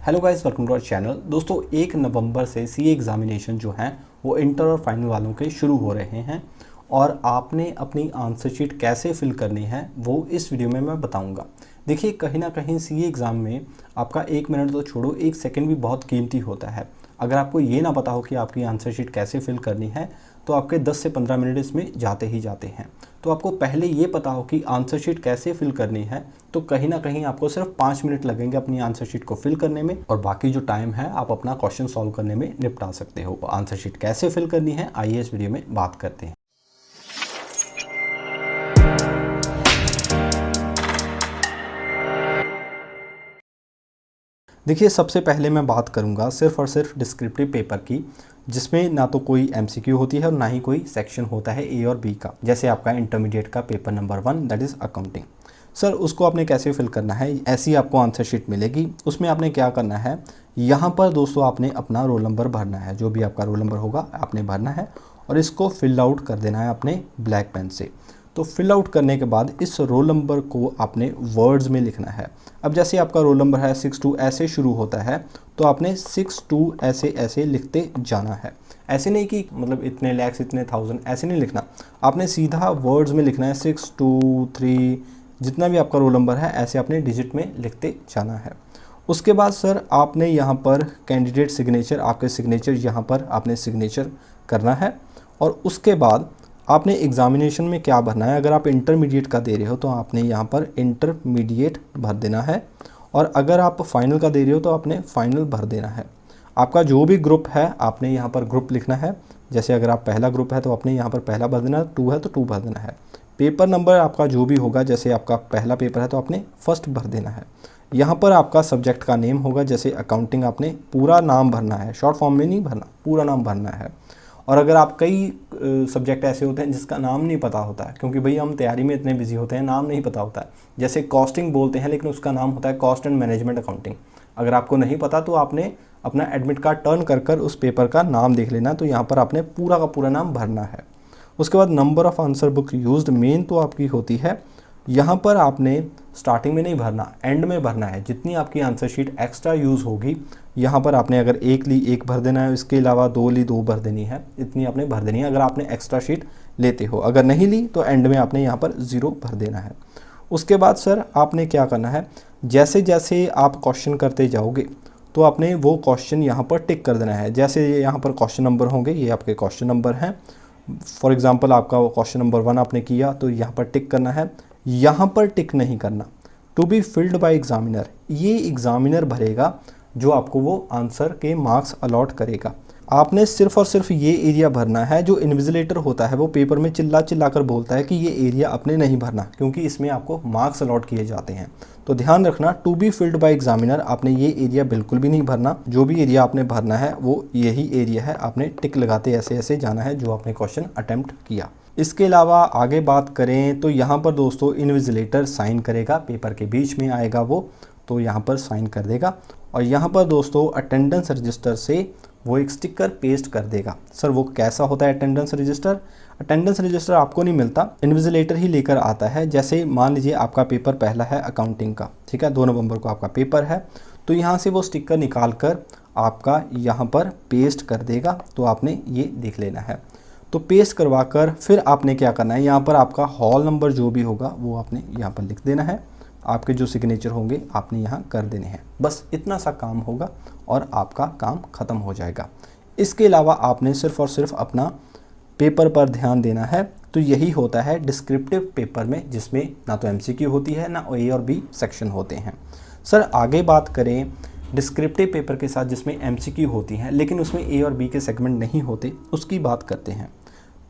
Hello guys, welcome to our channel. दोस्तों 1 नवंबर से CA examination जो हैं वो इंटर और फाइनल वालों के शुरू हो रहे हैं और आपने अपनी आंसर शीट कैसे फिल करनी है वो इस वीडियो में मैं बताऊंगा। देखिए, कहीं ना कहीं सीए एग्ज़ाम में आपका 1 मिनट तो छोड़ो, 1 सेकंड भी बहुत कीमती होता है। अगर आपको ये ना पता हो कि आपकी आंसर शीट कैसे फिल करनी है तो आपके 10 से 15 मिनट इसमें जाते ही जाते हैं। तो आपको पहले ये पता हो कि आंसर शीट कैसे फिल करनी है तो कहीं ना कहीं आपको सिर्फ 5 मिनट लगेंगे अपनी आंसर शीट को फिल करने में, और बाकी जो टाइम है आप अपना क्वेश्चन सॉल्व करने में निपटा सकते हो। आंसर शीट कैसे फिल करनी है आइए इस वीडियो में बात करते हैं। देखिए, सबसे पहले मैं बात करूंगा सिर्फ और सिर्फ डिस्क्रिप्टिव पेपर की, जिसमें ना तो कोई एमसीक्यू होती है और ना ही कोई सेक्शन होता है ए और बी का। जैसे आपका इंटरमीडिएट का paper number 1 that is accounting. Sir, उसको आपने कैसे फिल करना है? ऐसी आपको आंसर शीट मिलेगी। उसमें आपने क्या करना है, यहाँ पर दोस्तों आपने अपना रोल नंबर भरना है। जो भी आपका रोल नंबर होगा आपने भरना है और इसको फिल आउट कर देना है अपने ब्लैक पेन से। तो फिल आउट करने के बाद इस रोल नंबर को आपने वर्ड्स में लिखना है। अब जैसे आपका रोल नंबर है 62 ऐसे शुरू होता है तो आपने 62 ऐसे ऐसे लिखते जाना है। ऐसे नहीं कि मतलब इतने लैक्स इतने थाउजेंड ऐसे नहीं लिखना, आपने सीधा वर्ड्स में लिखना है। 623 जितना भी आपका रोल नंबर है ऐसे आपने डिजिट में लिखते जाना है। उसके बाद सर आपने यहाँ पर कैंडिडेट सिग्नेचर, आपके सिग्नेचर यहाँ पर आपने सिग्नेचर करना है। और उसके बाद आपने एग्ज़ामिनेशन में क्या भरना है। अगर आप इंटरमीडिएट का दे रहे हो तो आपने यहाँ पर इंटरमीडिएट भर देना है, और अगर आप फाइनल का दे रहे हो तो आपने फाइनल भर देना है। आपका जो भी ग्रुप है आपने यहाँ पर ग्रुप लिखना है। जैसे अगर आप पहला ग्रुप है तो आपने यहाँ पर पहला भर देना, 2 है तो 2 भर देना है। पेपर नंबर आपका जो भी होगा, जैसे आपका पहला पेपर है तो आपने फर्स्ट भर देना है। यहाँ पर आपका सब्जेक्ट का नेम होगा, जैसे अकाउंटिंग आपने पूरा नाम भरना है, शॉर्ट फॉर्म में नहीं भरना, पूरा नाम भरना है। और अगर आप कई सब्जेक्ट ऐसे होते हैं जिसका नाम नहीं पता होता है, क्योंकि भाई हम तैयारी में इतने बिजी होते हैं, नाम नहीं पता होता है। जैसे कॉस्टिंग बोलते हैं लेकिन उसका नाम होता है कॉस्ट एंड मैनेजमेंट अकाउंटिंग। अगर आपको नहीं पता तो आपने अपना एडमिट कार्ड टर्न कर कर उस पेपर का नाम देख लेना, तो यहाँ पर आपने पूरा का पूरा नाम भरना है। उसके बाद number of answer book used, main तो आपकी होती है। यहाँ पर आपने स्टार्टिंग में नहीं भरना, एंड में भरना है। जितनी आपकी आंसर शीट एक्स्ट्रा यूज़ होगी यहाँ पर आपने अगर 1 ली 1 भर देना है, इसके अलावा 2 ली 2 भर देनी है, इतनी आपने भर देनी है अगर आपने एक्स्ट्रा शीट लेते हो। अगर नहीं ली तो एंड में आपने यहाँ पर 0 भर देना है। उसके बाद सर आपने क्या करना है, जैसे जैसे आप क्वेश्चन करते जाओगे तो आपने वो क्वेश्चन यहाँ पर टिक कर देना है। जैसे यहाँ पर क्वेश्चन नंबर होंगे, ये आपके क्वेश्चन नंबर हैं। फॉर एग्जांपल आपका क्वेश्चन नंबर 1 आपने किया तो यहाँ पर टिक करना है। यहाँ पर टिक नहीं करना, to be filled by examiner, ये एग्जामिनर भरेगा जो आपको वो आंसर के मार्क्स अलॉट करेगा। आपने सिर्फ और सिर्फ ये एरिया भरना है। जो इन्विजिलेटर होता है वो पेपर में चिल्ला चिल्ला कर बोलता है कि ये एरिया आपने नहीं भरना, क्योंकि इसमें आपको मार्क्स अलॉट किए जाते हैं। तो ध्यान रखना, to be filled by examiner, आपने ये एरिया बिल्कुल भी नहीं भरना। जो भी एरिया आपने भरना है वो यही एरिया है, आपने टिक लगाते ऐसे ऐसे जाना है जो आपने क्वेश्चन अटेम्प्ट किया। इसके अलावा आगे बात करें तो यहाँ पर दोस्तों इन्विजिलेटर साइन करेगा, पेपर के बीच में आएगा वो, तो यहाँ पर साइन कर देगा। और यहाँ पर दोस्तों अटेंडेंस रजिस्टर से वो एक स्टिकर पेस्ट कर देगा। सर वो कैसा होता है अटेंडेंस रजिस्टर? अटेंडेंस रजिस्टर आपको नहीं मिलता, इन्विजिलेटर ही लेकर आता है। जैसे मान लीजिए आपका पेपर पहला है अकाउंटिंग का, ठीक है, 2 नवंबर को आपका पेपर है, तो यहाँ से वो स्टिकर निकाल कर आपका यहाँ पर पेस्ट कर देगा। तो आपने ये देख लेना है। तो पेस्ट करवा कर फिर आपने क्या करना है, यहाँ पर आपका हॉल नंबर जो भी होगा वो आपने यहाँ पर लिख देना है। आपके जो सिग्नेचर होंगे आपने यहाँ कर देने हैं। बस इतना सा काम होगा और आपका काम ख़त्म हो जाएगा। इसके अलावा आपने सिर्फ और सिर्फ अपना पेपर पर ध्यान देना है। तो यही होता है डिस्क्रिप्टिव पेपर में, जिसमें ना तो एमसीक्यू होती है ना ए और बी सेक्शन होते हैं। सर आगे बात करें डिस्क्रिप्टिव पेपर के साथ जिसमें एमसीक्यू होती हैं लेकिन उसमें ए और बी के सेगमेंट नहीं होते, उसकी बात करते हैं।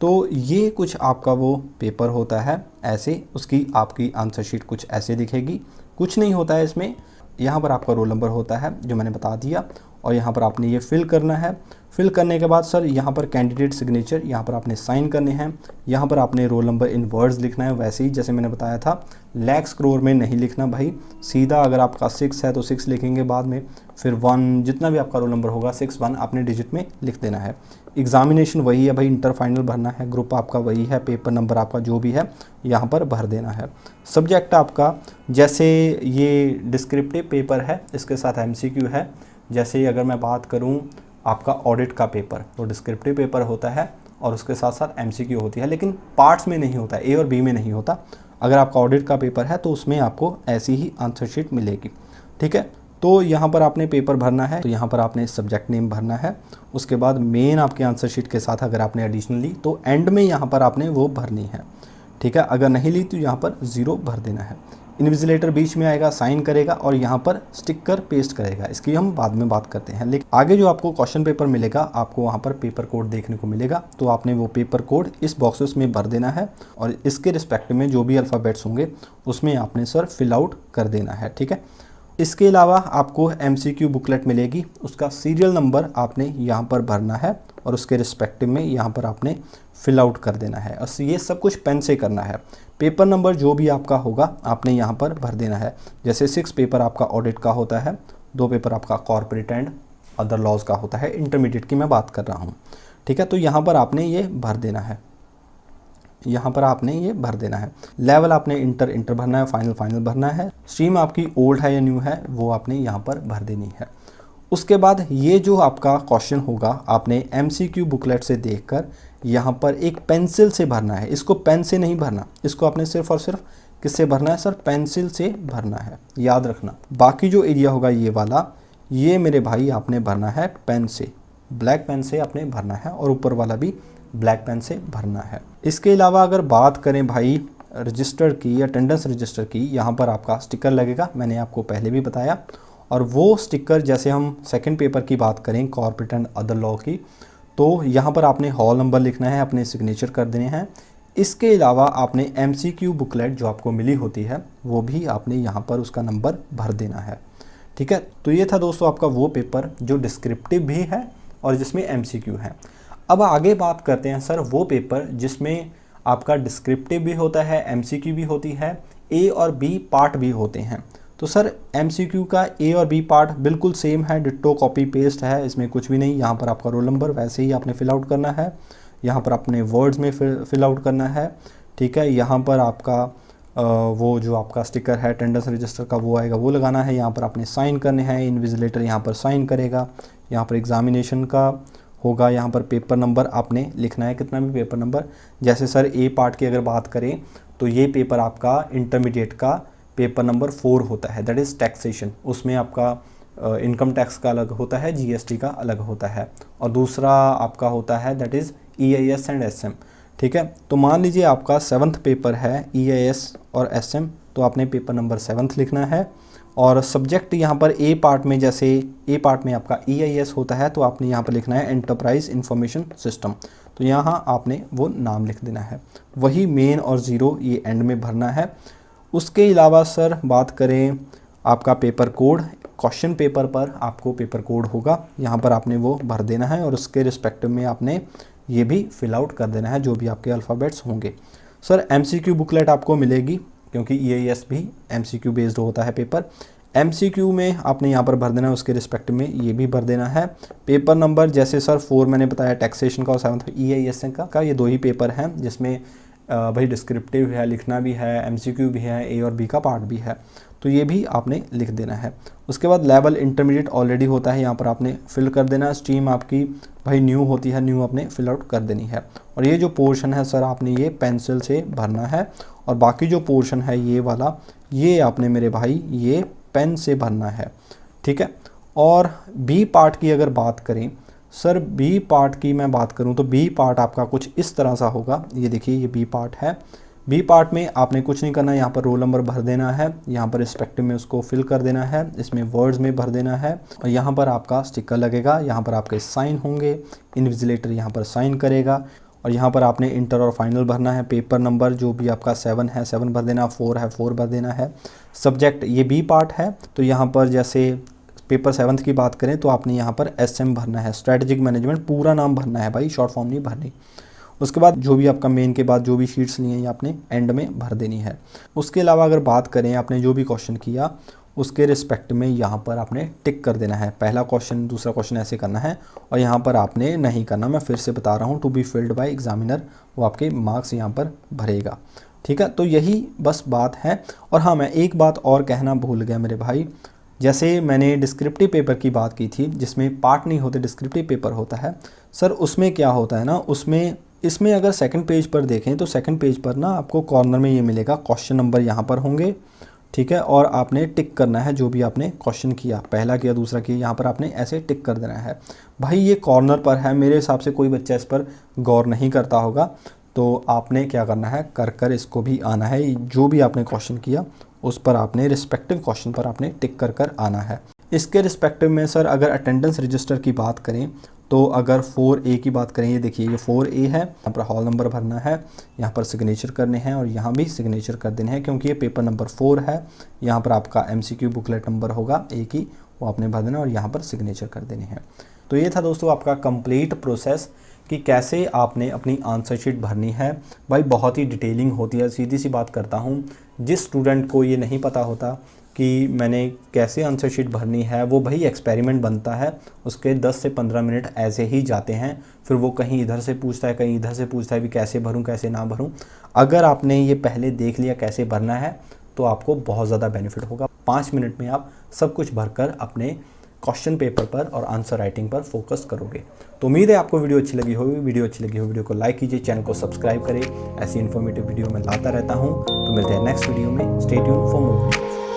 तो ये कुछ आपका वो पेपर होता है ऐसे, उसकी आपकी आंसर शीट कुछ ऐसे दिखेगी। कुछ नहीं होता है इसमें, यहाँ पर आपका रोल नंबर होता है जो मैंने बता दिया, और यहाँ पर आपने ये फिल करना है। फिल करने के बाद सर यहाँ पर कैंडिडेट सिग्नेचर यहाँ पर आपने साइन करने हैं। यहाँ पर आपने रोल नंबर इन वर्ड्स लिखना है, वैसे ही जैसे मैंने बताया था लैक्स करोड़ में नहीं लिखना भाई, सीधा अगर आपका 6 है तो 6 लिखेंगे बाद में, फिर 1 जितना भी आपका रोल नंबर होगा 6 1 आपने डिजिट में लिख देना है। एग्जामिनेशन वही है भाई, इंटर फाइनल भरना है, ग्रुप आपका वही है, पेपर नंबर आपका जो भी है यहाँ पर भर देना है। सब्जेक्ट आपका जैसे ये डिस्क्रिप्टिव पेपर है इसके साथ एमसीक्यू है। जैसे अगर मैं बात करूँ आपका ऑडिट का पेपर तो डिस्क्रिप्टिव पेपर होता है और उसके साथ साथ एमसीक्यू होती है, लेकिन पार्ट्स में नहीं होता, ए और बी में नहीं होता। अगर आपका ऑडिट का पेपर है तो उसमें आपको ऐसी ही आंसर शीट मिलेगी, ठीक है। तो यहाँ पर आपने पेपर भरना है, तो यहाँ पर आपने सब्जेक्ट नेम भरना है। उसके बाद मेन आपके आंसर शीट के साथ अगर आपने एडिशनल ली तो एंड में यहाँ पर आपने वो भरनी है, ठीक है। अगर नहीं ली तो यहाँ पर 0 भर देना है। इन्विजिलेटर बीच में आएगा, साइन करेगा और यहाँ पर स्टिकर पेस्ट करेगा, इसकी हम बाद में बात करते हैं। लेकिन आगे जो आपको क्वेश्चन पेपर मिलेगा आपको वहाँ पर पेपर कोड देखने को मिलेगा, तो आपने वो पेपर कोड इस बॉक्सेस में भर देना है और इसके रिस्पेक्ट में जो भी अल्फ़ाबेट्स होंगे उसमें आपने सर फिल आउट कर देना है, ठीक है। इसके अलावा आपको एमसीक्यू बुकलेट मिलेगी, उसका सीरियल नंबर आपने यहाँ पर भरना है और उसके रिस्पेक्टिव में यहाँ पर आपने फिल आउट कर देना है। और ये सब कुछ पेन से करना है। पेपर नंबर जो भी आपका होगा आपने यहाँ पर भर देना है। जैसे 6 पेपर आपका ऑडिट का होता है, 2 पेपर आपका कॉर्पोरेट एंड अदर लॉज का होता है, इंटरमीडिएट की मैं बात कर रहा हूँ, ठीक है। तो यहाँ पर आपने ये भर देना है, यहाँ पर आपने ये भर देना है। लेवल आपने इंटर भरना है, फाइनल भरना है। स्ट्रीम आपकी ओल्ड है या न्यू है वो आपने यहाँ पर भर देनी है। उसके बाद ये जो आपका क्वेश्चन होगा आपने एमसीक्यू बुकलेट से देखकर यहाँ पर एक पेंसिल से भरना है। इसको पेन से नहीं भरना, इसको आपने सिर्फ और सिर्फ किससे भरना है सर, पेंसिल से भरना है, याद रखना। बाकी जो एरिया होगा ये वाला, ये मेरे भाई आपने भरना है पेन से, ब्लैक पेन से आपने भरना है और ऊपर वाला भी ब्लैक पेन से भरना है। इसके अलावा अगर बात करें भाई रजिस्टर की, अटेंडेंस रजिस्टर की, यहाँ पर आपका स्टिकर लगेगा, मैंने आपको पहले भी बताया। और वो स्टिकर जैसे हम सेकंड पेपर की बात करें कॉर्पोरेट एंड अदर लॉ की, तो यहाँ पर आपने हॉल नंबर लिखना है, अपने सिग्नेचर कर देने हैं। इसके अलावा आपने एमसीक्यू बुकलेट जो आपको मिली होती है वो भी आपने यहाँ पर उसका नंबर भर देना है, ठीक है। तो ये था दोस्तों आपका वो पेपर जो डिस्क्रिप्टिव भी है और जिसमें एमसीक्यू है। अब आगे बात करते हैं सर वो पेपर जिसमें आपका डिस्क्रिप्टिव भी होता है, एमसीक्यू भी होती है, ए और बी पार्ट भी होते हैं। तो सर एमसीक्यू का ए और बी पार्ट बिल्कुल सेम है, डिट्टो कॉपी पेस्ट है, इसमें कुछ भी नहीं। यहाँ पर आपका रोल नंबर वैसे ही आपने फिल आउट करना है, यहाँ पर अपने वर्ड्स में फिल आउट करना है, ठीक है। यहाँ पर आपका वो जो आपका स्टिकर है अटेंडेंस रजिस्टर का वो आएगा, वो लगाना है। यहाँ पर आपने साइन करने हैं, इन्विजिलेटर यहाँ पर साइन करेगा। यहाँ पर एग्जामिनेशन का होगा, यहाँ पर पेपर नंबर आपने लिखना है, कितना भी पेपर नंबर। जैसे सर ए पार्ट की अगर बात करें तो ये पेपर आपका इंटरमीडिएट का पेपर नंबर 4 होता है, दैट इज़ टैक्सेशन। उसमें आपका इनकम टैक्स का अलग होता है, जीएसटी का अलग होता है, और दूसरा आपका होता है that is E I S and S M, ठीक है। तो मान लीजिए आपका 7th पेपर है ईआईएस और एसएम, तो आपने पेपर नंबर 7 लिखना है। और सब्जेक्ट यहाँ पर ए पार्ट में, जैसे ए पार्ट में आपका ईआईएस होता है तो आपने यहाँ पर लिखना है एंटरप्राइज इंफॉर्मेशन सिस्टम, तो यहाँ आपने वो नाम लिख देना है। वही मेन और 0 ये एंड में भरना है। उसके अलावा सर बात करें आपका पेपर कोड, क्वेश्चन पेपर पर आपको पेपर कोड होगा, यहाँ पर आपने वो भर देना है और उसके रिस्पेक्टिव में आपने ये भी फिल आउट कर देना है जो भी आपके अल्फ़ाबेट्स होंगे। सर एमसीक्यू बुकलेट आपको मिलेगी क्योंकि ईआईएस भी एमसीक्यू बेस्ड होता है पेपर। एमसीक्यू में आपने यहाँ पर भर देना है, उसके रिस्पेक्ट में ये भी भर देना है। पेपर नंबर जैसे सर 4 मैंने बताया टैक्सेशन का और 7th ईआईएस का ये 2 ही पेपर हैं जिसमें भाई डिस्क्रिप्टिव है, लिखना भी है, एमसीक्यू भी है, ए और बी का पार्ट भी है, तो ये भी आपने लिख देना है। उसके बाद लेवल इंटरमीडिएट ऑलरेडी होता है, यहाँ पर आपने फिल कर देना है। स्ट्रीम आपकी भाई न्यू होती है, न्यू आपने फिल आउट कर देनी है। और ये जो पोर्शन है सर आपने ये पेंसिल से भरना है, और बाकी जो पोर्शन है ये वाला ये आपने मेरे भाई ये पेन से भरना है, ठीक है। और बी पार्ट की अगर बात करें सर, बी पार्ट की मैं बात करूं तो बी पार्ट आपका कुछ इस तरह सा होगा। ये देखिए ये बी पार्ट है। बी पार्ट में आपने कुछ नहीं करना, यहाँ पर रोल नंबर भर देना है, यहाँ पर रिस्पेक्टिव में उसको फिल कर देना है, इसमें वर्ड्स में भर देना है, और यहाँ पर आपका स्टिकर लगेगा, यहाँ पर आपके साइन होंगे, इन्विजिलेटर यहाँ पर साइन करेगा, और यहाँ पर आपने इंटर और फाइनल भरना है। पेपर नंबर जो भी आपका 7 है 7 भर देना, 4 है 4 भर देना है। सब्जेक्ट ये बी पार्ट है, तो यहाँ पर जैसे पेपर 7th की बात करें तो आपने यहाँ पर SM भरना है, स्ट्रैटेजिक मैनेजमेंट, पूरा नाम भरना है भाई, शॉर्ट फॉर्म नहीं भरनी। उसके बाद जो भी आपका मेन के बाद जो भी शीट्स ली हैं ये आपने एंड में भर देनी है। उसके अलावा अगर बात करें आपने जो भी क्वेश्चन किया उसके रिस्पेक्ट में यहाँ पर आपने टिक कर देना है। पहला क्वेश्चन दूसरा क्वेश्चन ऐसे करना है और यहाँ पर आपने नहीं करना, मैं फिर से बता रहा हूँ, to be filled by examiner, वो आपके मार्क्स यहाँ पर भरेगा। ठीक है, तो यही बस बात है। और हाँ, मैं एक बात और कहना भूल गया मेरे भाई, जैसे मैंने डिस्क्रिप्टिव पेपर की बात की थी जिसमें पार्ट नहीं होते, डिस्क्रिप्टिव पेपर होता है सर, उसमें क्या होता है ना, उसमें इसमें अगर सेकंड पेज पर देखें तो सेकंड पेज पर ना आपको कॉर्नर में ये मिलेगा, क्वेश्चन नंबर यहाँ पर होंगे। ठीक है, और आपने टिक करना है जो भी आपने क्वेश्चन किया, पहला किया दूसरा किया, यहाँ पर आपने ऐसे टिक कर देना है। भाई ये कॉर्नर पर है, मेरे हिसाब से कोई बच्चा इस पर गौर नहीं करता होगा, तो आपने क्या करना है, कर कर इसको भी आना है। जो भी आपने क्वेश्चन किया उस पर आपने रिस्पेक्टिव क्वेश्चन पर आपने टिक कर कर आना है। इसके रिस्पेक्टिव में सर अगर अटेंडेंस रजिस्टर की बात करें तो अगर 4A की बात करें, ये देखिए ये 4A है, यहाँ पर हॉल नंबर भरना है, यहाँ पर सिग्नेचर करने हैं और यहाँ भी सिग्नेचर कर देने हैं क्योंकि ये पेपर नंबर 4 है। यहाँ पर आपका MCQ बुकलेट नंबर होगा A की, वो आपने भर देना और यहाँ पर सिग्नेचर कर देने हैं। तो ये था दोस्तों आपका कंप्लीट प्रोसेस कि कैसे आपने अपनी आंसर शीट भरनी है। भाई बहुत ही डिटेलिंग होती है, सीधी सी बात करता हूँ, जिस स्टूडेंट को ये नहीं पता होता कि मैंने कैसे आंसर शीट भरनी है, वो भाई एक्सपेरिमेंट बनता है, उसके 10 से 15 मिनट ऐसे ही जाते हैं, फिर वो कहीं इधर से पूछता है कहीं इधर से पूछता है भी कैसे भरूं कैसे ना भरूं। अगर आपने ये पहले देख लिया कैसे भरना है तो आपको बहुत ज़्यादा बेनिफिट होगा। 5 मिनट में आप सब कुछ भरकर अपने क्वेश्चन पेपर पर और आंसर राइटिंग पर फोकस करोगे। तो उम्मीद है आपको वीडियो अच्छी लगी होगी। वीडियो को लाइक कीजिए, चैनल को सब्सक्राइब करें, ऐसी इन्फॉर्मेटिव वीडियो मैं लाता रहता हूँ। तो मिलते हैं नेक्स्ट वीडियो में, stay tuned for more videos.